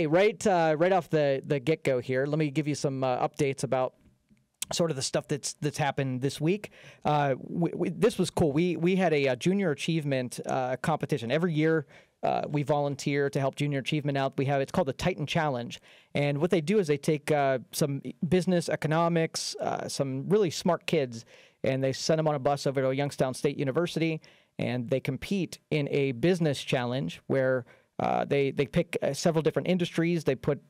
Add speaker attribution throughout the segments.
Speaker 1: Hey, right off the get-go here, let me give you some updates about sort of the stuff that's happened this week. This was cool. We had a junior achievement competition every year. We volunteer to help junior achievement out. It's called the Titan Challenge, and what they do is they take some business, economics, some really smart kids, and they send them on a bus over to Youngstown State University, and they compete in a business challenge where they pick several different industries. They put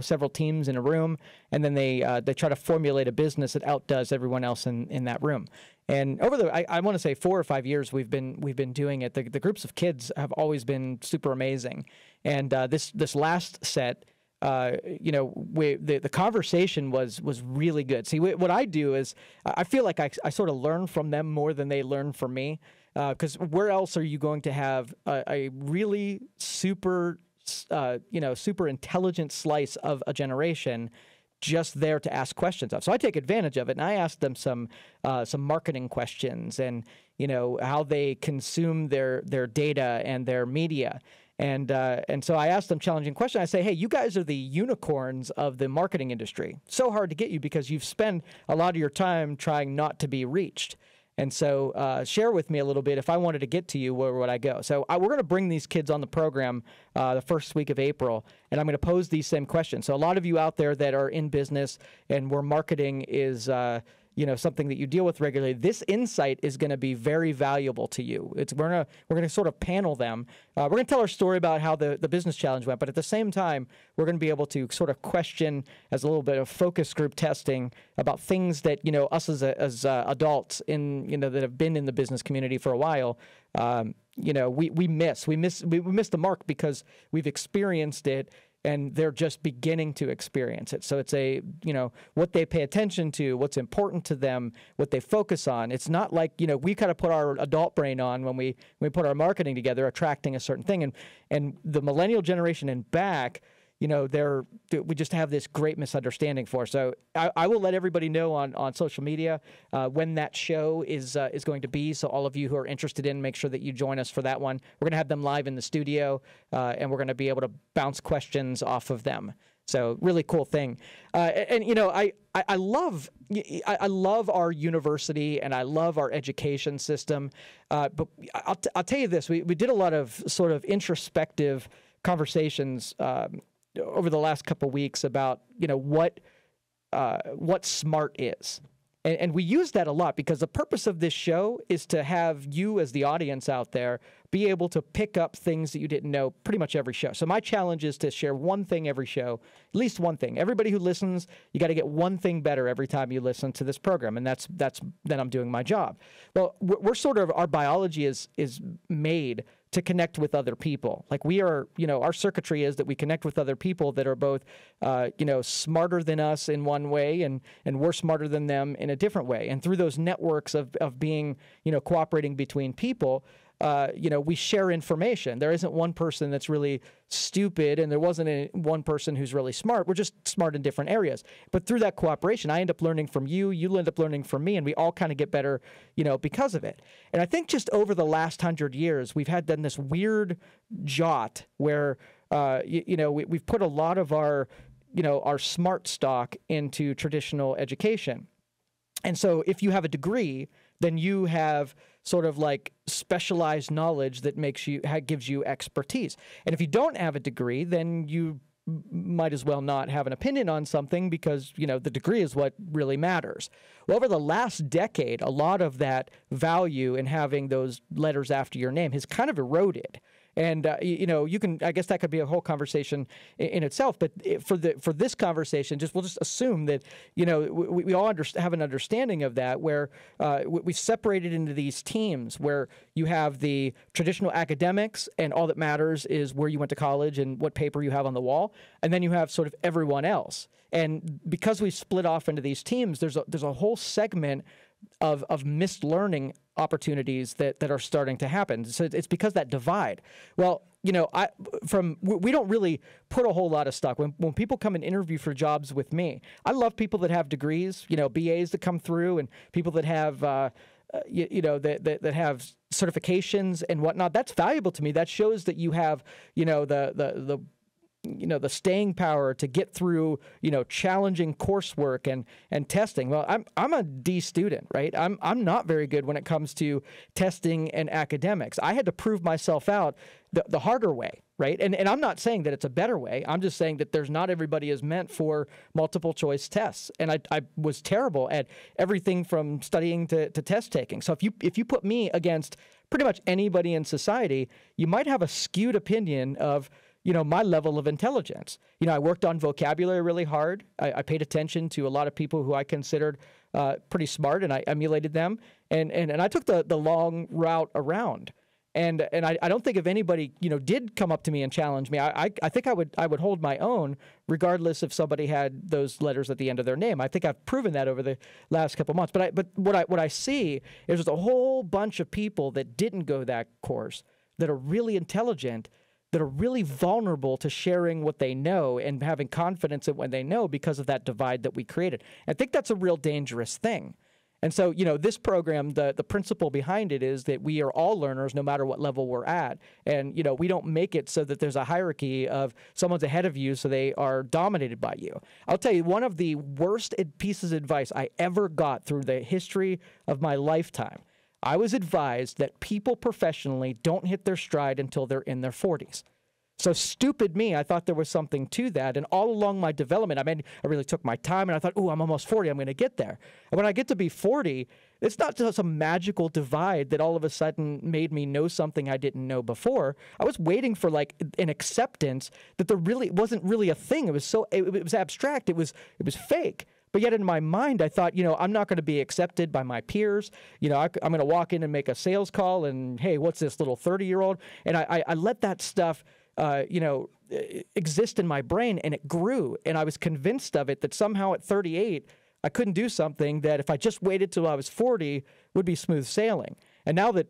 Speaker 1: several teams in a room, and then they try to formulate a business that outdoes everyone else in that room. And over I want to say 4 or 5 years we've been doing it. The groups of kids have always been super amazing. And this last set, the conversation was really good. See, what I do is I feel like I sort of learn from them more than they learn from me. Because where else are you going to have a really super intelligent slice of a generation just there to ask questions of? So I take advantage of it, and I ask them some marketing questions, and how they consume their data and their media. And so I ask them challenging questions. I say, hey, you guys are the unicorns of the marketing industry. So hard to get you because you've spent a lot of your time trying not to be reached. And so share with me a little bit. If I wanted to get to you, where would I go? So we're going to bring these kids on the program the first week of April, and I'm going to pose these same questions. So a lot of you out there that are in business and where marketing is something that you deal with regularly, this insight is going to be very valuable to you. We're going to sort of panel them. We're going to tell our story about how the business challenge went, but at the same time, we're going to be able to sort of question as a little bit of focus group testing about things that us as adults that have been in the business community for a while. We miss the mark because we've experienced it, and they're just beginning to experience it. So it's what they pay attention to, what's important to them, what they focus on. It's not like, we kind of put our adult brain on when we put our marketing together, attracting a certain thing. And the millennial generation and back, we just have this great misunderstanding for. So I will let everybody know on social media when that show is going to be. So all of you who are interested make sure that you join us for that one. We're going to have them live in the studio, and we're going to be able to bounce questions off of them. So really cool thing. I love our university, and I love our education system. But I'll tell you this: we did a lot of sort of introspective conversations over the last couple of weeks about what smart is, and we use that a lot because the purpose of this show is to have you as the audience out there be able to pick up things that you didn't know pretty much every show. So my challenge is to share one thing every show, at least one thing. Everybody who listens, you got to get one thing better every time you listen to this program, and that's then I'm doing my job. Well, we're sort of, our biology is made to connect with other people. Like we are, our circuitry is that we connect with other people that are both, smarter than us in one way, and we're smarter than them in a different way. And through those networks of being, cooperating between people, we share information. There isn't one person that's really stupid, and there wasn't one person who's really smart. We're just smart in different areas. But through that cooperation, I end up learning from you, you end up learning from me, and we all kind of get better, because of it. And I think just over the last 100 years, we've had done this weird jot where, we've put a lot of our smart stock into traditional education. And so if you have a degree, then you have sort of like specialized knowledge that gives you expertise. And if you don't have a degree, then you might as well not have an opinion on something because, the degree is what really matters. Well, over the last decade, a lot of that value in having those letters after your name has kind of eroded. And, you can, I guess that could be a whole conversation in itself. But for this conversation, we'll just assume that, we all have an understanding of that, where we've separated into these teams where you have the traditional academics, and all that matters is where you went to college and what paper you have on the wall. And then you have sort of everyone else. And because we split off into these teams, there's a whole segment of missed learning opportunities that are starting to happen. So it's because that divide. Well, we don't really put a whole lot of stock. When people come and interview for jobs with me, I love people that have degrees, BAs that come through, and people that have that have certifications and whatnot. That's valuable to me. That shows that you have, the staying power to get through, challenging coursework and testing. Well, I'm a D student, right? I'm not very good when it comes to testing and academics. I had to prove myself out the harder way, right? And I'm not saying that it's a better way. I'm just saying that not everybody is meant for multiple choice tests. And I was terrible at everything from studying to test taking. So if you put me against pretty much anybody in society, you might have a skewed opinion of my level of intelligence. I worked on vocabulary really hard. I paid attention to a lot of people who I considered pretty smart, and I emulated them. And I took the long route around. And I don't think if anybody did come up to me and challenge me, I think I would hold my own regardless if somebody had those letters at the end of their name. I think I've proven that over the last couple of months. But what I see is there's a whole bunch of people that didn't go that course that are really intelligent, that are really vulnerable to sharing what they know and having confidence in what they know because of that divide that we created. I think that's a real dangerous thing. And so, this program, the principle behind it is that we are all learners no matter what level we're at. And, we don't make it so that there's a hierarchy of someone's ahead of you so they are dominated by you. I'll tell you, one of the worst pieces of advice I ever got through the history of my lifetime, I was advised that people professionally don't hit their stride until they're in their 40s. So stupid me, I thought there was something to that. And all along my development, I really took my time, and I thought, oh, I'm almost 40, I'm going to get there. And when I get to be 40, it's not just some magical divide that all of a sudden made me know something I didn't know before. I was waiting for like an acceptance that wasn't really a thing. It was abstract. It was fake. But yet in my mind, I thought, I'm not going to be accepted by my peers. I'm going to walk in and make a sales call and, hey, what's this little 30-year-old? And I let that stuff exist in my brain, and it grew. And I was convinced of it that somehow at 38, I couldn't do something that if I just waited till I was 40 would be smooth sailing. And now that,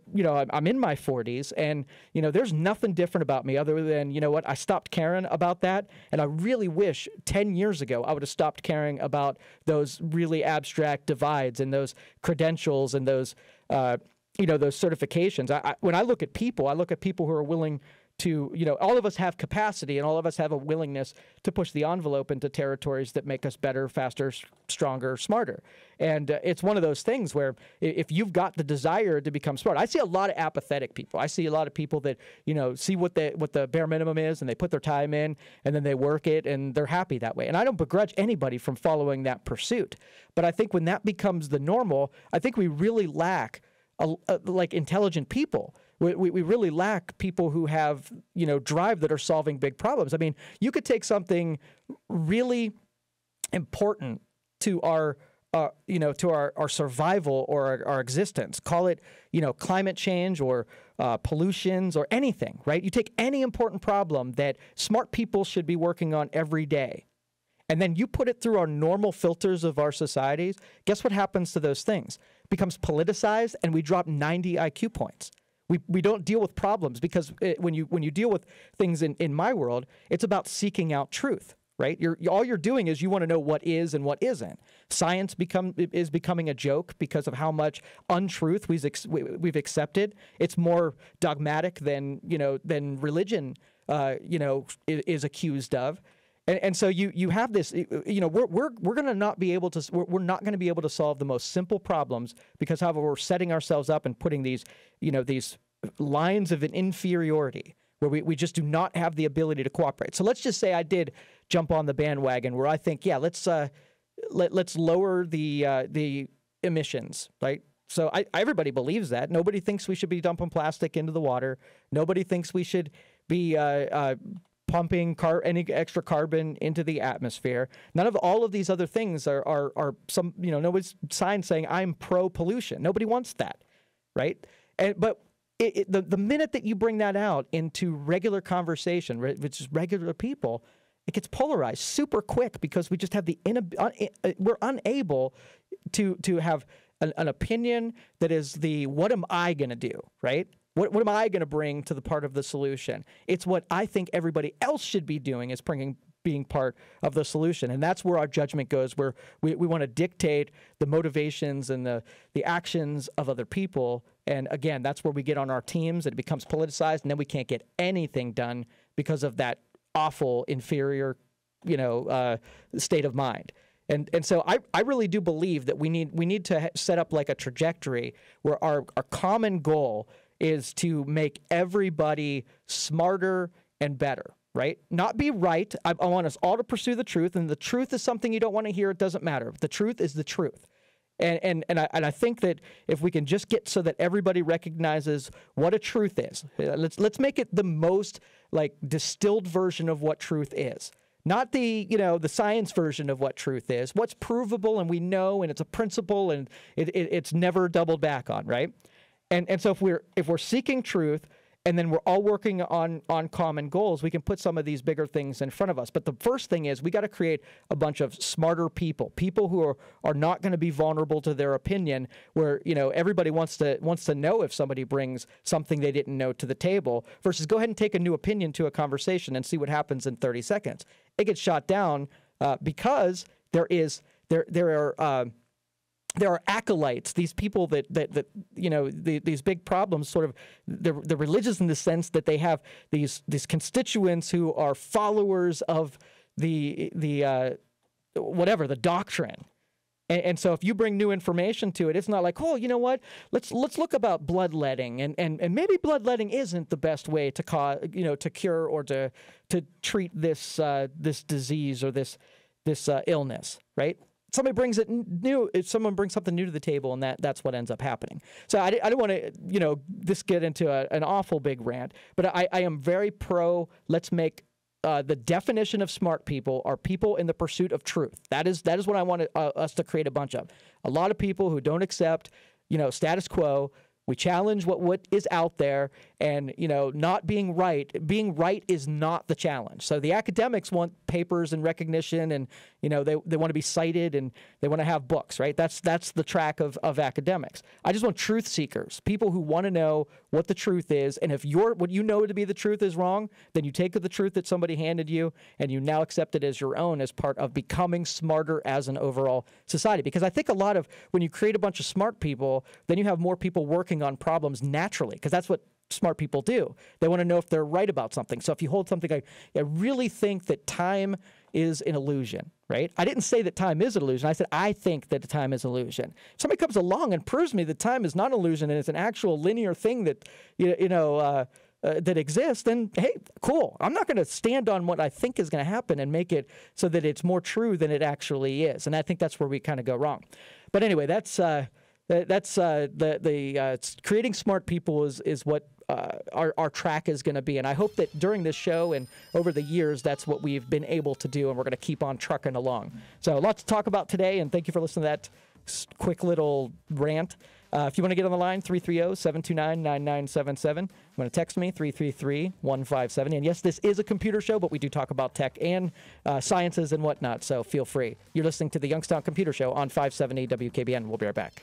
Speaker 1: I'm in my 40s and, there's nothing different about me other than, I stopped caring about that. And I really wish 10 years ago I would have stopped caring about those really abstract divides and those credentials and those, those certifications. When I look at people who are willing to, all of us have capacity and all of us have a willingness to push the envelope into territories that make us better, faster, stronger, smarter. And it's one of those things where if you've got the desire to become smart, I see a lot of apathetic people. I see a lot of people that, see what the bare minimum is and they put their time in and then they work it and they're happy that way. And I don't begrudge anybody from following that pursuit. But I think when that becomes the normal, I think we really lack like intelligent people. We really lack people who have, drive that are solving big problems. I mean, you could take something really important to our survival or our existence, call it, climate change or pollutions or anything, right? You take any important problem that smart people should be working on every day, and then you put it through our normal filters of our societies. Guess what happens to those things? It becomes politicized, and we drop 90 IQ points. We don't deal with problems because when you deal with things in my world, it's about seeking out truth, right? All you're doing is you want to know what is and what isn't. Science is becoming a joke because of how much untruth we've accepted. It's more dogmatic than religion is accused of. And so you have this, we're going to not be able to, we're not going to be able to solve the most simple problems because however we're setting ourselves up and putting these, these lines of an inferiority where we just do not have the ability to cooperate. So let's just say I did jump on the bandwagon where I think, yeah, let's lower the emissions, right? So everybody believes that. Nobody thinks we should be dumping plastic into the water. Nobody thinks we should be pumping any extra carbon into the atmosphere. None of all of these other things are some, nobody's sign saying I'm pro-pollution. Nobody wants that, right? But the minute that you bring that out into regular conversation, which is regular people, it gets polarized super quick because we just have we're unable to have an opinion that is what am I going to do, right? What am I going to bring to the part of the solution? It's what I think everybody else should be doing is being part of the solution. And that's where our judgment goes, where we want to dictate the motivations and the actions of other people. And again, that's where we get on our teams and it becomes politicized, and then we can't get anything done because of that awful, inferior, state of mind. And so I really do believe that we need to set up like a trajectory where our common goal is to make everybody smarter and better, right? Not be right. I want us all to pursue the truth, and the truth is something you don't want to hear. It doesn't matter. The truth is the truth. And I think that if we can just get so that everybody recognizes what a truth is, let's make it the most like distilled version of what truth is. Not the science version of what truth is. What's provable and we know, and it's a principle, and it's never doubled back on, right? And so if we're seeking truth, and then we're all working on common goals, we can put some of these bigger things in front of us. But the first thing is we got to create a bunch of smarter people who are not going to be vulnerable to their opinion, where everybody wants to know if somebody brings something they didn't know to the table, versus go ahead and take a new opinion to a conversation and see what happens in 30 seconds. It gets shot down because there are acolytes, these people that these big problems, sort of the religious in the sense that they have these constituents who are followers of the doctrine. And so if you bring new information to it, it's not like, oh, you know what? Let's look about bloodletting, and maybe bloodletting isn't the best way to to cure or to treat this disease or this illness, right? Somebody brings it new. If someone brings something new to the table, and that's what ends up happening. So I don't want to this get into an awful big rant, but I am very pro. Let's make the definition of smart people are people in the pursuit of truth. That is what I want us to create a bunch of. A lot of people who don't accept status quo. We challenge what is out there, and not being right. Being right is not the challenge. So the academics want papers and recognition, and they want to be cited, and they want to have books, right? That's the track of academics. I just want truth seekers, people who want to know what the truth is, and if what you know to be the truth is wrong, then you take the truth that somebody handed you, and you now accept it as your own, as part of becoming smarter as an overall society. Because I think a lot of when you create a bunch of smart people, then you have more people working on problems naturally, because that's what smart people do. They want to know if they're right about something. So if you hold something like, I really think that time is an illusion, right? I didn't say that time is an illusion. I said, I think that time is an illusion. If somebody comes along and proves me that time is not an illusion and it's an actual linear thing that, that exists, then, hey, cool. I'm not going to stand on what I think is going to happen and make it so that it's more true than it actually is. And I think that's where we kind of go wrong. But anyway, that's creating smart people is what our track is going to be. And I hope that during this show and over the years, that's what we've been able to do, and we're going to keep on trucking along. So lots to talk about today, and thank you for listening to that quick little rant. If you want to get on the line, 330-729-9977. You want to text me, 333-157. And yes, this is a computer show, but we do talk about tech and sciences and whatnot, so feel free. You're listening to the Youngstown Computer Show on 570 WKBN. We'll be right back.